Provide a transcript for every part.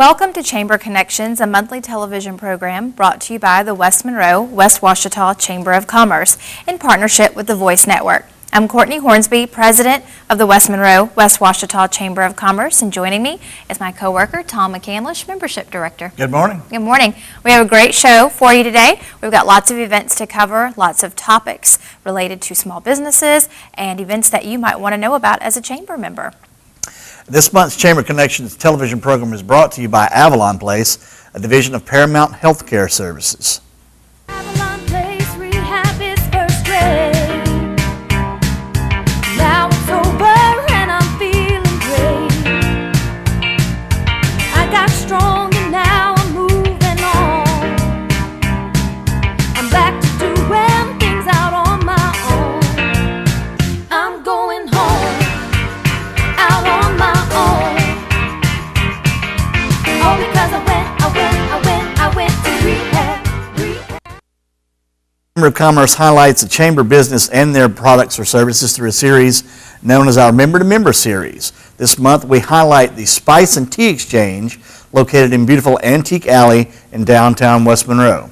Welcome to Chamber Connections, a monthly television program brought to you by the West Monroe-West Washita Chamber of Commerce in partnership with the Voice Network. I'm Courtney Hornsby, President of the West Monroe-West Washita Chamber of Commerce, and joining me is my coworker, Tom McCandlish, Membership Director. Good morning. Good morning. We have a great show for you today. We've got lots of events to cover, lots of topics related to small businesses and events that you might want to know about as a chamber member. This month's Chamber Connections television program is brought to you by Avalon Place, a division of Paramount Healthcare Services. Avalon Place rehab is first grade. Now I'm sober and I'm feeling great. I got strong and now I'm moving on. I'm back to doing things out on my own. I'm going home, out on my own. All because I went to rehab. Chamber of Commerce highlights the chamber business and their products or services through a series known as our Member to Member series. This month we highlight the Spice and Tea Exchange located in beautiful Antique Alley in downtown West Monroe.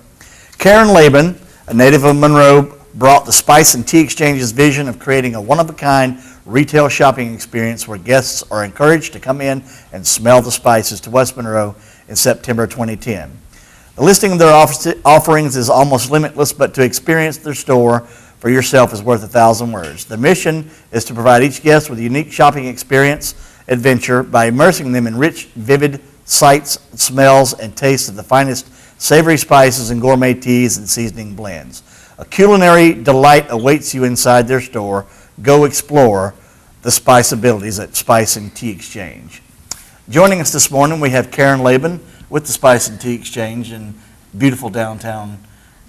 Karen Laban, a native of Monroe, brought the Spice and Tea Exchange's vision of creating a one-of-a-kind retail shopping experience where guests are encouraged to come in and smell the spices to West Monroe in September 2010. The listing of their offerings is almost limitless, but to experience their store for yourself is worth 1,000 words. The mission is to provide each guest with a unique shopping experience adventure by immersing them in rich, vivid sights, smells, and tastes of the finest savory spices and gourmet teas and seasoning blends. A culinary delight awaits you inside their store. Go explore the spice abilities at Spice and Tea Exchange. Joining us this morning, we have Karen Laban with the Spice and Tea Exchange in beautiful downtown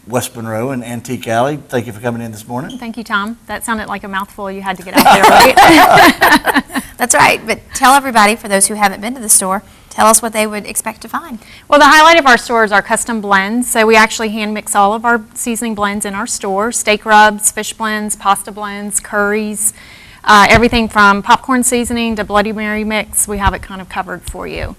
West Monroe and Antique Alley. Thank you for coming in this morning. Thank you, Tom. That sounded like a mouthful you had to get out there, right? That's right, but tell everybody, for those who haven't been to the store, tell us what they would expect to find. Well, the highlight of our store is our custom blends. So we actually hand mix all of our seasoning blends in our store: steak rubs, fish blends, pasta blends, curries, everything from popcorn seasoning to Bloody Mary mix. We have it kind of covered for you.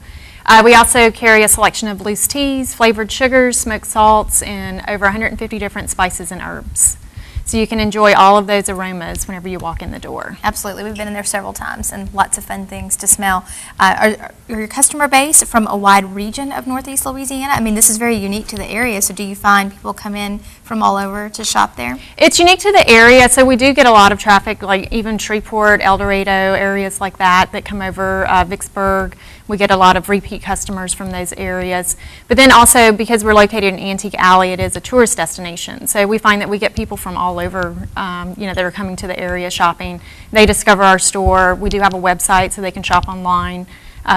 We also carry a selection of loose teas, flavored sugars, smoked salts, and over 150 different spices and herbs. So you can enjoy all of those aromas whenever you walk in the door. Absolutely. We've been in there several times and lots of fun things to smell. Are your customer base from a wide region of Northeast Louisiana? I mean, this is very unique to the area, so do you find people come in from all over to shop there? It's unique to the area, so we do get a lot of traffic, like even Shreveport, El Dorado, areas like that come over, Vicksburg. We get a lot of repeat customers from those areas. But then also, because we're located in Antique Alley, it is a tourist destination. So we find that we get people from all over, that are coming to the area shopping. They discover our store. We do have a website so they can shop online.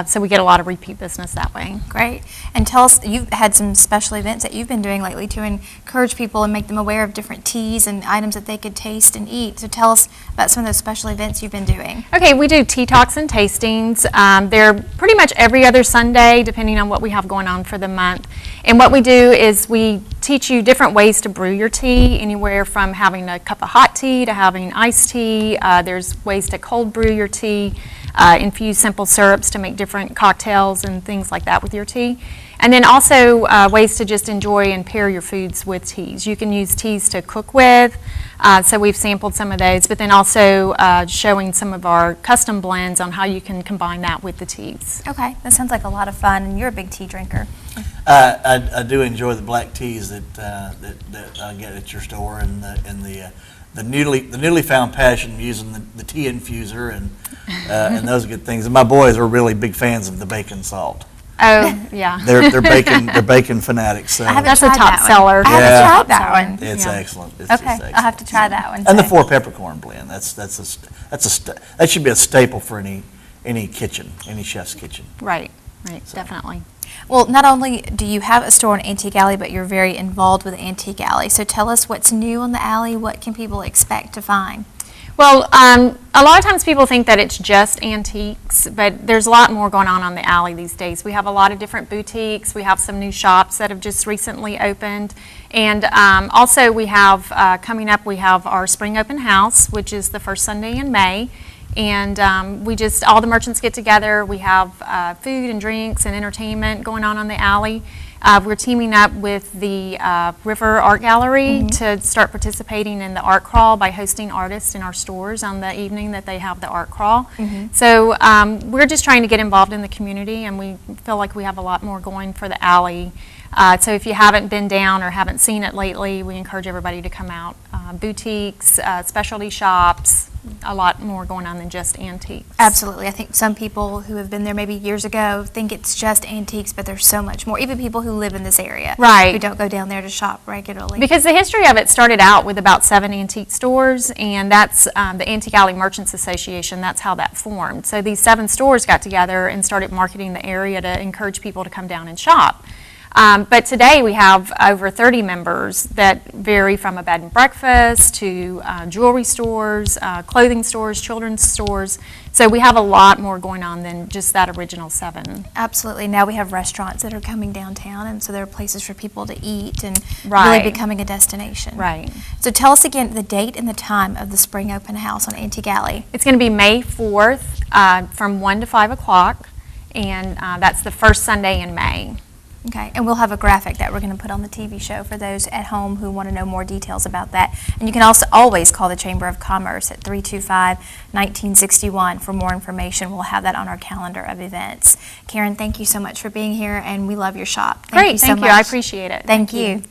So we get a lot of repeat business that way. Great. And tell us, you've had some special events that you've been doing lately to encourage people and make them aware of different teas and items that they could taste and eat. So tell us about some of those special events you've been doing. Okay, we do tea talks and tastings. They're pretty much every other Sunday, depending on what we have going on for the month. And what we do is we teach you different ways to brew your tea, anywhere from having a cup of hot tea to having iced tea. There's ways to cold brew your tea. Infuse simple syrups to make different cocktails and things like that with your tea. And then also ways to just enjoy and pair your foods with teas. You can use teas to cook with, so we've sampled some of those, but then also showing some of our custom blends on how you can combine that with the teas. Okay, that sounds like a lot of fun, and you're a big tea drinker. I do enjoy the black teas that I get at your store, and the newly found passion of using the tea infuser and those good things. And my boys are really big fans of the bacon salt. Oh, yeah. They're bacon fanatics. So. That's a top seller. I haven't tried that one. It's Yeah. excellent. It's Okay, just excellent. I'll have to try that one. And the too. 4 peppercorn blend. That should be a staple for any kitchen, any chef's kitchen. Right, So. definitely. Well, not only do you have a store in Antique Alley, but you're very involved with Antique Alley. So tell us what's new in the alley. What can people expect to find? Well, a lot of times people think that it's just antiques, but there's a lot more going on the alley these days. We have a lot of different boutiques. We have some new shops that have just recently opened. And also we have, coming up, we have our spring open house, which is the first Sunday in May. And all the merchants get together. We have food and drinks and entertainment going on the alley. We're teaming up with the River Art Gallery to start participating in the art crawl by hosting artists in our stores on the evening that they have the art crawl. So we're just trying to get involved in the community, and we feel like we have a lot more going for the alley. So if you haven't been down or haven't seen it lately, we encourage everybody to come out. Boutiques, specialty shops, a lot more going on than just antiques. Absolutely. I think some people who have been there maybe years ago think it's just antiques, but there's so much more. Even people who live in this area who don't go down there to shop regularly. Because the history of it started out with about 7 antique stores, and that's the Antique Alley Merchants Association. That's how that formed. So these 7 stores got together and started marketing the area to encourage people to come down and shop. But today we have over 30 members that vary from a bed and breakfast to jewelry stores, clothing stores, children's stores. So we have a lot more going on than just that original 7. Absolutely. Now we have restaurants that are coming downtown, and so there are places for people to eat and really becoming a destination. Right. So tell us again the date and the time of the spring open house on Antique Alley. It's going to be May 4th from 1 to 5 o'clock, and that's the first Sunday in May. Okay, and we'll have a graphic that we're going to put on the TV show for those at home who want to know more details about that. And you can also always call the Chamber of Commerce at 325-1961 for more information. We'll have that on our calendar of events. Karen, thank you so much for being here, and we love your shop. Thank you so much. I appreciate it. Thank you.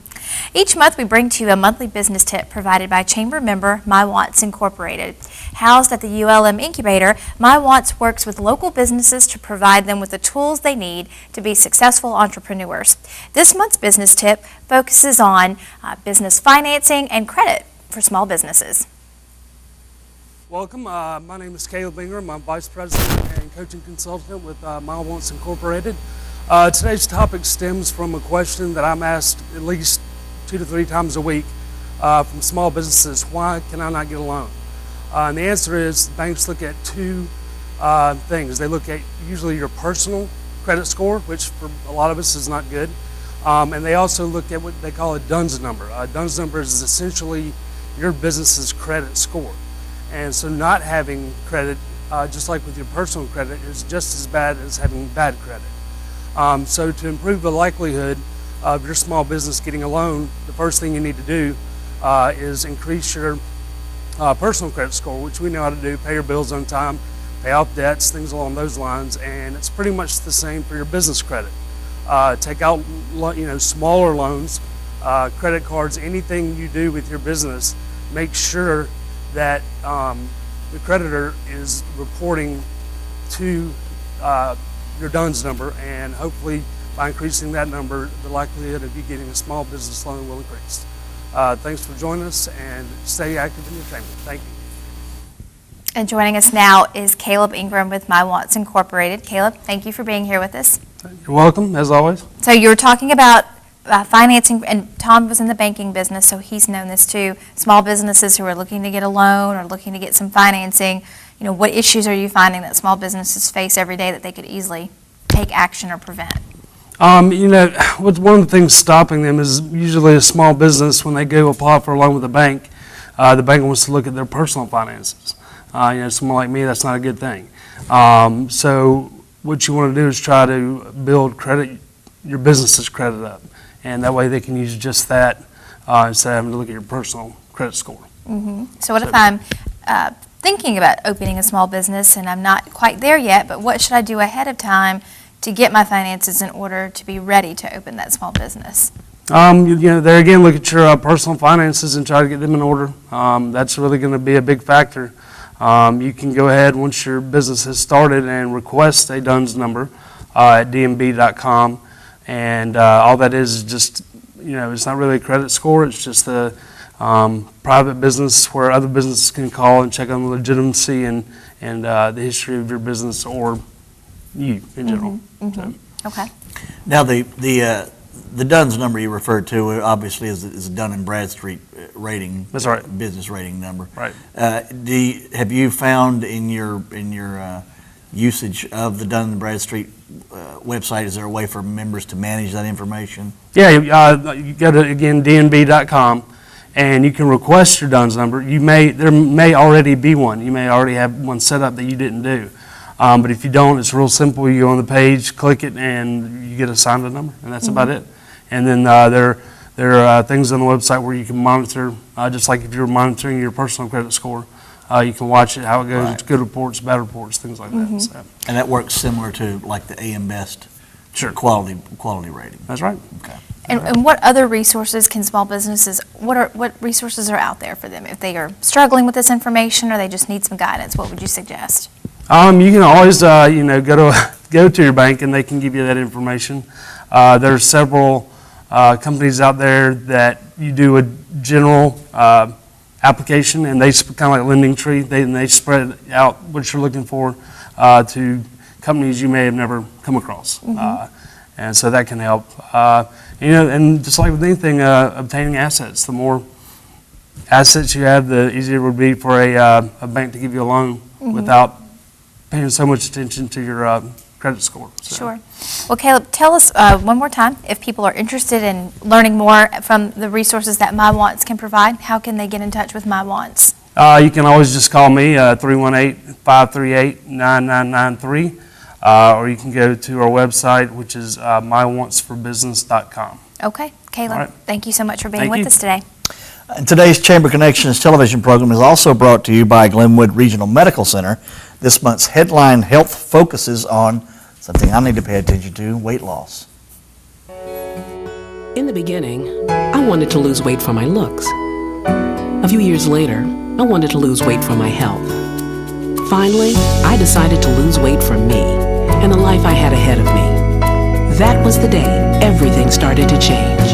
Each month we bring to you a monthly business tip provided by Chamber member My Wants Incorporated. Housed at the ULM Incubator, My Wants works with local businesses to provide them with the tools they need to be successful entrepreneurs. This month's business tip focuses on business financing and credit for small businesses. Welcome. My name is Caleb Ingram. I'm Vice President and Coaching Consultant with My Wants Incorporated. Today's topic stems from a question that I'm asked at least 2 to 3 times a week from small businesses: why can I not get a loan? And the answer is banks look at 2 things. They look at usually your personal credit score, which for a lot of us is not good, and they also look at what they call a DUNS number. A DUNS number is essentially your business's credit score, and so not having credit, just like with your personal credit, is just as bad as having bad credit. So to improve the likelihood of your small business getting a loan, the first thing you need to do is increase your personal credit score, which we know how to do: pay your bills on time, pay off debts, things along those lines. And it's pretty much the same for your business credit. Take out smaller loans, credit cards, anything you do with your business. Make sure that the creditor is reporting to your DUNS number, and hopefully by increasing that number, the likelihood of you getting a small business loan will increase. Thanks for joining us, and stay active in your family. Thank you. And joining us now is Caleb Ingram with My Wants Incorporated. Caleb, thank you for being here with us. You're welcome, as always. So you were talking about financing, and Tom was in the banking business, so he's known this too. Small businesses who are looking to get a loan or looking to get some financing, what issues are you finding that small businesses face every day that they could easily take action or prevent? What's one of the things stopping them is usually a small business. When they go apply for a loan with the bank wants to look at their personal finances. Someone like me, that's not a good thing. So what you want to do is try to build your business's credit up, and that way they can use just that instead of having to look at your personal credit score. So what if I'm thinking about opening a small business and I'm not quite there yet, but what should I do ahead of time to get my finances in order to be ready to open that small business? There again, look at your personal finances and try to get them in order. That's really going to be a big factor. You can go ahead once your business has started and request a DUNS number at dnb.com, and all that is just, it's not really a credit score. It's just a private business where other businesses can call and check on the legitimacy and the history of your business or you in general. So. Okay. Now the DUNS number you referred to obviously is a Dun & Bradstreet rating. That's right. Business rating number. Right. Have you found in your usage of the Dun & Bradstreet website, is there a way for members to manage that information? Yeah, you go to, again, dnb.com, and you can request your DUNS number. There may already be one. You may already have one set up that you didn't do. But if you don't, it's real simple. You go on the page, click it, and you get assigned a number, and that's about it. And then there are things on the website where you can monitor, just like if you're monitoring your personal credit score. You can watch it, how it goes, Right. good reports, bad reports, things like that. So, And that works similar to like the AM Best Sure. quality rating. that's right. Okay. And what other resources can small businesses, what resources are out there for them? If they are struggling with this information or they just need some guidance, what would you suggest? You can always, go to your bank and they can give you that information. There's several companies out there that you do a general application, and they kind of like Lending Tree. They spread out what you're looking for to companies you may have never come across, and so that can help. And just like with anything, obtaining assets. The more assets you have, the easier it would be for a bank to give you a loan without paying so much attention to your credit score. So. Sure. Well, Caleb, tell us one more time, if people are interested in learning more from the resources that My Wants can provide, how can they get in touch with My Wants? You can always just call me, 318-538-9993, or you can go to our website, which is mywantsforbusiness.com. Okay. Caleb, All right. thank you so much for being Thank with you. us today. And today's Chamber Connections television program is also brought to you by Glenwood Regional Medical Center. This month's headline health focuses on something I need to pay attention to, weight loss. In the beginning, I wanted to lose weight for my looks. A few years later, I wanted to lose weight for my health. Finally, I decided to lose weight for me and the life I had ahead of me. That was the day everything started to change.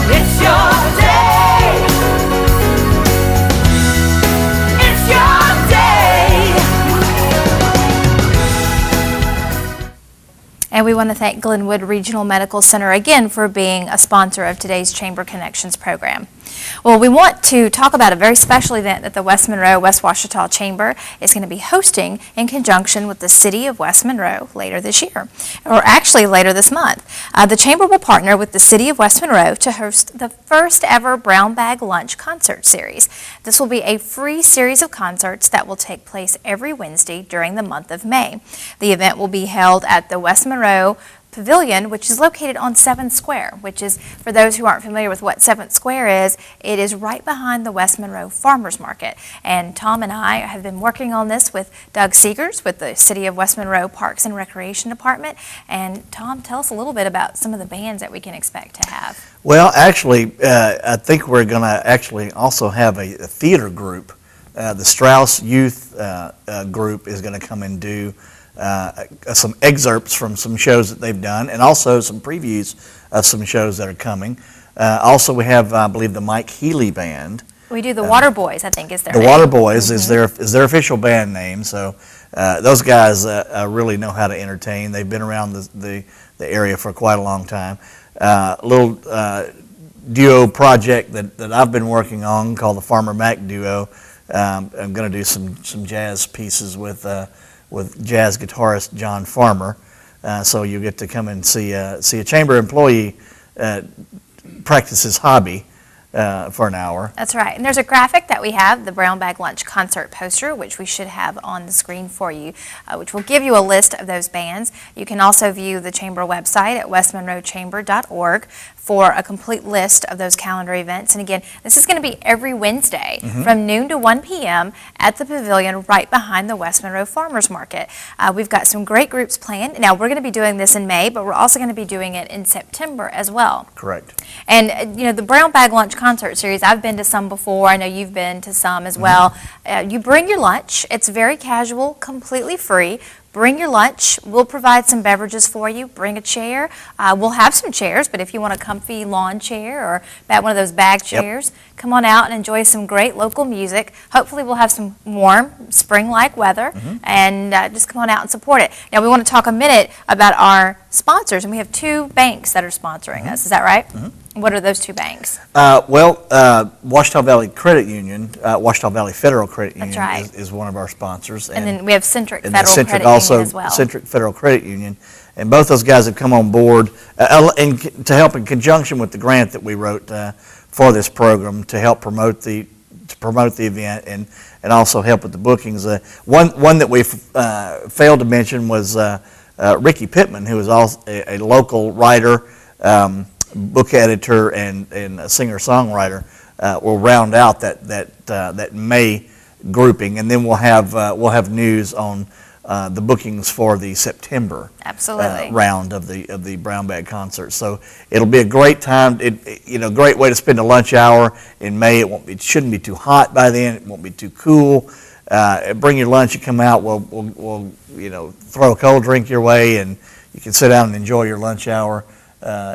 It's your day. It's your day. And we want to thank Glenwood Regional Medical Center again for being a sponsor of today's Chamber Connections program. Well, we want to talk about a very special event that the West Monroe-West Washita Chamber is going to be hosting in conjunction with the City of West Monroe later this year, or actually later this month. The Chamber will partner with the City of West Monroe to host the first ever Brown Bag Lunch concert series. This will be a free series of concerts that will take place every Wednesday during the month of May. The event will be held at the West Monroe Pavilion, which is located on 7th Square, which is, for those who aren't familiar with what 7th Square is, it is right behind the West Monroe Farmers Market. And Tom and I have been working on this with Doug Seegers with the City of West Monroe Parks and Recreation Department. And Tom, tell us a little bit about some of the bands that we can expect to have. Well, actually, I think we're going to actually also have a theater group. The Strauss Youth group is going to come and do some excerpts from some shows that they've done, and also some previews of some shows that are coming. Also, we have, I believe, the Mike Healy Band. We do the Water Boys, I think is their The name. Water Boys is their official band name. So those guys really know how to entertain. They've been around the area for quite a long time. Little duo project that I've been working on called the Farmer Mac Duo. I'm going to do some jazz pieces with jazz guitarist John Farmer. So you get to come and see a chamber employee practice his hobby for an hour. That's right. And there's a graphic that we have, the Brown Bag Lunch concert poster, which we should have on the screen for you, which will give you a list of those bands. You can also view the Chamber website at westmonroechamber.org for a complete list of those calendar events. And again, this is going to be every Wednesday from noon to 1 p.m. at the Pavilion right behind the West Monroe Farmers Market. We've got some great groups planned. Now, we're going to be doing this in May, but we're also going to be doing it in September as well. Correct. And, the Brown Bag Lunch concert series, I've been to some before. I know you've been to some as well. You bring your lunch. It's very casual, completely free. Bring your lunch. We'll provide some beverages for you. Bring a chair. We'll have some chairs, but if you want a comfy lawn chair or one of those bag chairs, come on out and enjoy some great local music. Hopefully we'll have some warm, spring-like weather, and just come on out and support it. Now, we want to talk a minute about our sponsors, and we have two banks that are sponsoring us. Is that right? What are those two banks? Washita Valley Credit Union, Washita Valley Federal Credit Union That's right. is one of our sponsors. And then we have Centric and Federal Centric Credit also, Union as well. Centric Federal Credit Union. And both those guys have come on board to help in conjunction with the grant that we wrote for this program to help promote the event and also help with the bookings. One that we failed to mention was Ricky Pittman, who is also a local writer, book editor, and a singer-songwriter. Will round out that May grouping, and then we'll have news on the bookings for the September round of the Brown Bag concert. So it'll be a great time. Great way to spend a lunch hour in May. It shouldn't be too hot by then. It won't be too cool. Bring your lunch. You come out. We'll throw a cold drink your way, and you can sit down and enjoy your lunch hour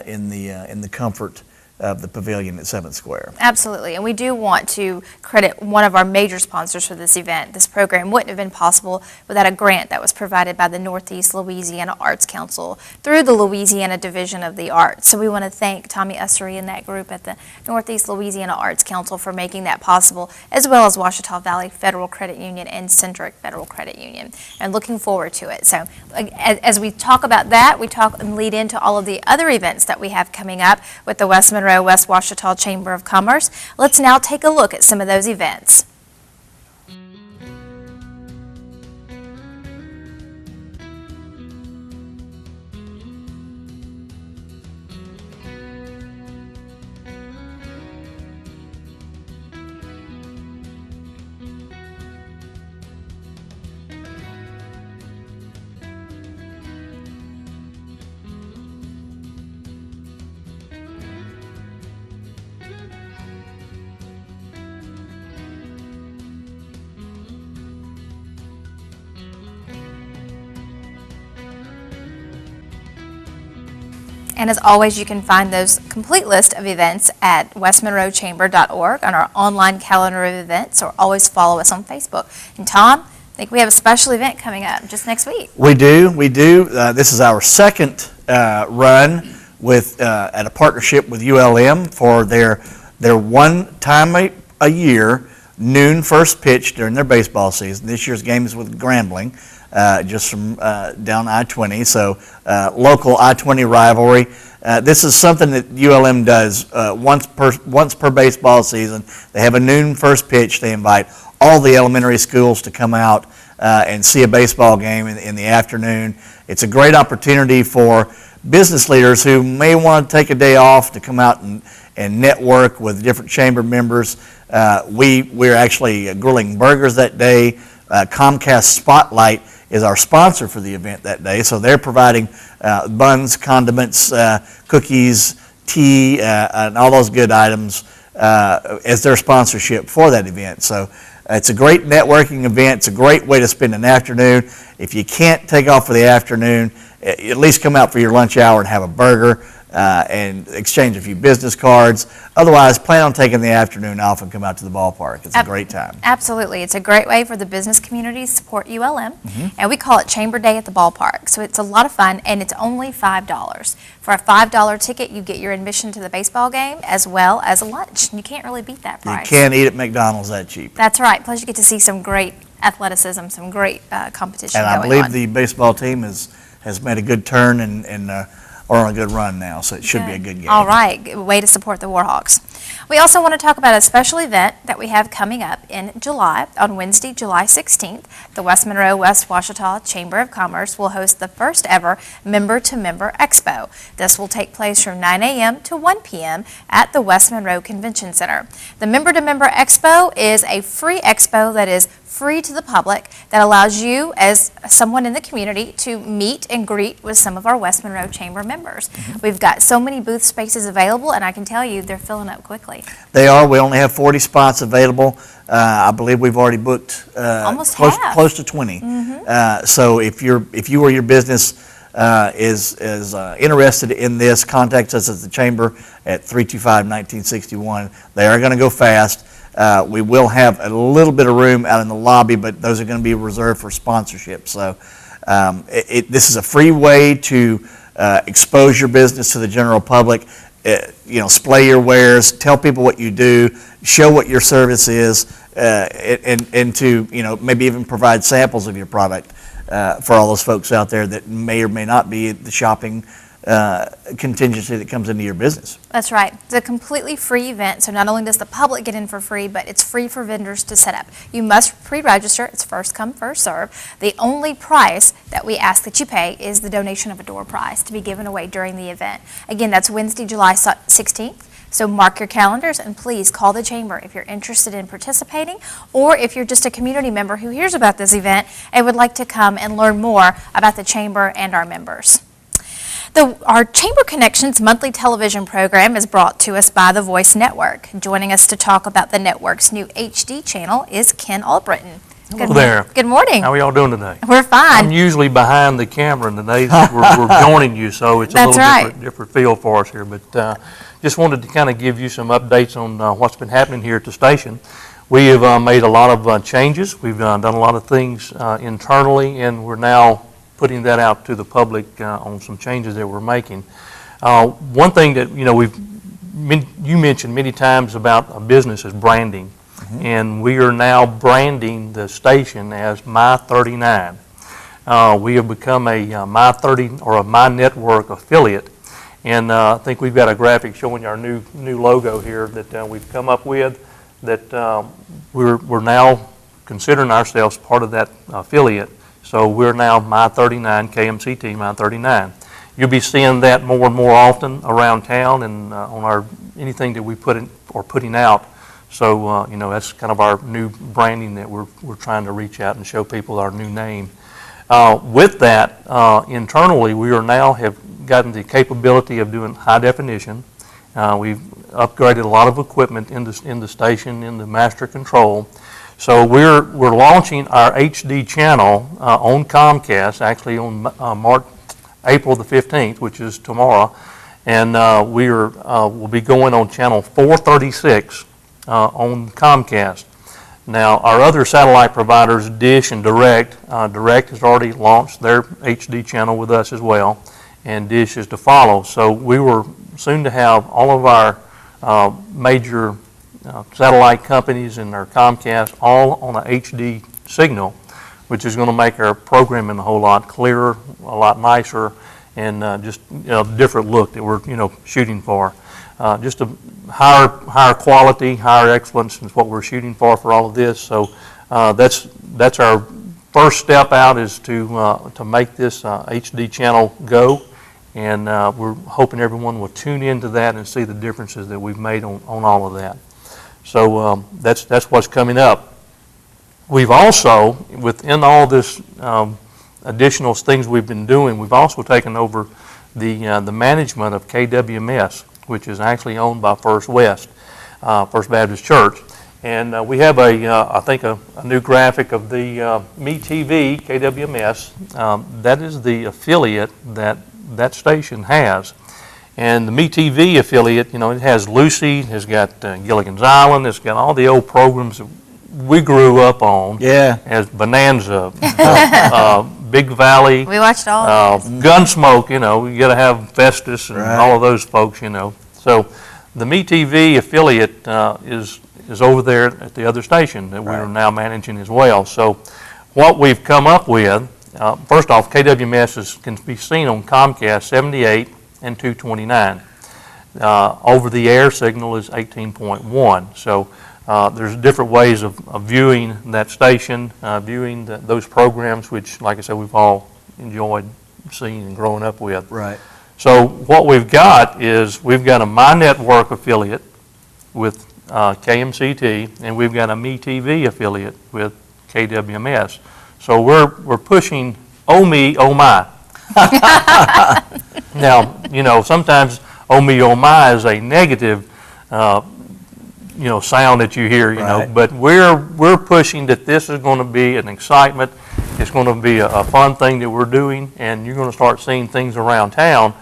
in the comfort of the pavilion at 7th Square. Absolutely, and we do want to credit one of our major sponsors for this event. This program wouldn't have been possible without a grant that was provided by the Northeast Louisiana Arts Council through the Louisiana Division of the Arts. So we want to thank Tommy Ussery and that group at the Northeast Louisiana Arts Council for making that possible, as well as Washita Valley Federal Credit Union and Centric Federal Credit Union, and looking forward to it. So as we talk about that, we talk and lead into all of the other events that we have coming up with the West Monroe-West Washita Chamber of Commerce. Let's now take a look at some of those events. And as always, you can find those complete list of events at westmonroechamber.org on our online calendar of events, or always follow us on Facebook. And Tom, I think we have a special event coming up just next week. We do. This is our second run at a partnership with ULM for their one time a year noon first pitch during their baseball season. This year's game is with Grambling. Just from down I-20, so local I-20 rivalry. This is something that ULM does once per baseball season. They have a noon first pitch. They invite all the elementary schools to come out and see a baseball game in the afternoon. It's a great opportunity for business leaders who may want to take a day off to come out and network with different chamber members. We're actually grilling burgers that day. Comcast Spotlight is our sponsor for the event that day, so they're providing buns, condiments, cookies, tea, and all those good items as their sponsorship for that event. So it's a great networking event. It's a great way to spend an afternoon. If you can't take off for the afternoon, at least come out for your lunch hour and have a burger and exchange a few business cards. Otherwise, plan on taking the afternoon off and come out to the ballpark. It's a great time. Absolutely. It's a great way for the business community to support ULM, and we call it Chamber Day at the ballpark. So it's a lot of fun, and it's only $5. For a $5 ticket, you get your admission to the baseball game as well as a lunch. You can't really beat that price. You can't eat at McDonald's that cheap. That's right. Plus, you get to see some great athleticism, some great competition and going on. I believe the baseball team has made a good turn and are on a good run now, so it should be a good game. All right, good way to support the Warhawks. We also want to talk about a special event that we have coming up in July. On Wednesday, July 16th, the West Monroe-West Washita Chamber of Commerce will host the first ever Member-to-Member Expo. This will take place from 9 a.m. to 1 p.m. at the West Monroe Convention Center. The Member-to-Member Expo is a free expo that is free to the public that allows you as someone in the community to meet and greet with some of our West Monroe Chamber members. We've got so many booth spaces available, and I can tell you they're filling up quickly. They are. We only have 40 spots available. I believe we've already booked almost close to 20. So if you or your business is interested in this, contact us at the Chamber at 325-1961. They are going to go fast. We will have a little bit of room out in the lobby, but those are going to be reserved for sponsorship. So this is a free way to expose your business to the general public. display your wares, tell people what you do, show what your service is, and to maybe even provide samples of your product for all those folks out there that may or may not be the shopping contingency that comes into your business. That's right. It's a completely free event, so not only does the public get in for free, but it's free for vendors to set up. You must pre-register. It's first come, first serve. The only price that we ask that you pay is the donation of a door prize to be given away during the event. Again, that's Wednesday, July 16th. So mark your calendars and please call the Chamber if you're interested in participating, or if you're just a community member who hears about this event and would like to come and learn more about the Chamber and our members. Our Chamber Connections monthly television program is brought to us by the Voice Network. Joining us to talk about the network's new HD channel is Ken Albritton. Hello there. Good morning. How are y'all doing today? We're fine. I'm usually behind the camera, and today we're joining you, so it's a little different feel for us here. But just wanted to kind of give you some updates on what's been happening here at the station. We have made a lot of changes. We've done a lot of things internally, and we're now putting that out to the public on some changes that we're making. One thing that you mentioned many times about a business is branding, and we are now branding the station as My 39. We have become a My 30 or a My Network affiliate, and I think we've got a graphic showing our new logo here that we've come up with. That we're now considering ourselves part of that affiliate. So we're now My 39, KMCT My 39. You'll be seeing that more and more often around town and on anything that we putting out. So that's kind of our new branding that we're trying to reach out and show people our new name. With that, internally we have gotten the capability of doing high definition. We've upgraded a lot of equipment in the station, in the master control. So we're launching our HD channel on Comcast, actually on April the 15th, which is tomorrow, and we'll be going on channel 436 on Comcast. Now, our other satellite providers, Dish and Direct, Direct has already launched their HD channel with us as well, and Dish is to follow. So we were soon to have all of our major satellite companies and our Comcast all on a HD signal, which is going to make our programming a whole lot clearer, a lot nicer, and just different look that we're shooting for. Just a higher quality, higher excellence is what we're shooting for all of this. So that's our first step out, is to make this HD channel go, and we're hoping everyone will tune into that and see the differences that we've made on all of that. So that's what's coming up. We've also, within all this additional things we've been doing, we've also taken over the management of KWMS, which is actually owned by First Baptist Church. And we have I think a new graphic of the Me TV, KWMS. That is the affiliate that station has. And the Me TV affiliate, it has Lucy, it's got Gilligan's Island, it's got all the old programs that we grew up on. Yeah. As Bonanza, Big Valley. We watched all of those. Gunsmoke, you got to have Festus and all of those folks, So the Me TV affiliate is over there at the other station that we're now managing as well. So what we've come up with, first off, KWMS can be seen on Comcast 78 and 229. Over the air signal is 18.1. So there's different ways of viewing that station, viewing those programs, which, like I said, we've all enjoyed seeing and growing up with. Right. So what we've got is we've got a My Network affiliate with KMCT, and we've got a Me TV affiliate with KWMS. So we're pushing Oh Me, Oh My. Now, sometimes "oh me, oh my" is a negative, sound that you hear, but we're pushing that this is going to be an excitement. It's going to be a fun thing that we're doing, and you're going to start seeing things around town,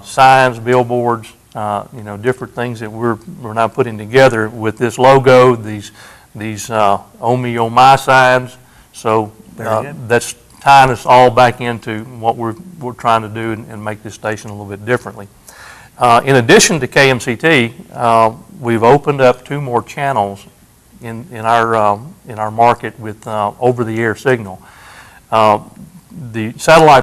signs, billboards, different things that we're now putting together with this logo, these "oh me, oh my" signs. So that's tying us all back into what we're trying to do and make this station a little bit differently. In addition to KMCT, we've opened up 2 more channels in our market with over-the-air signal. The satellite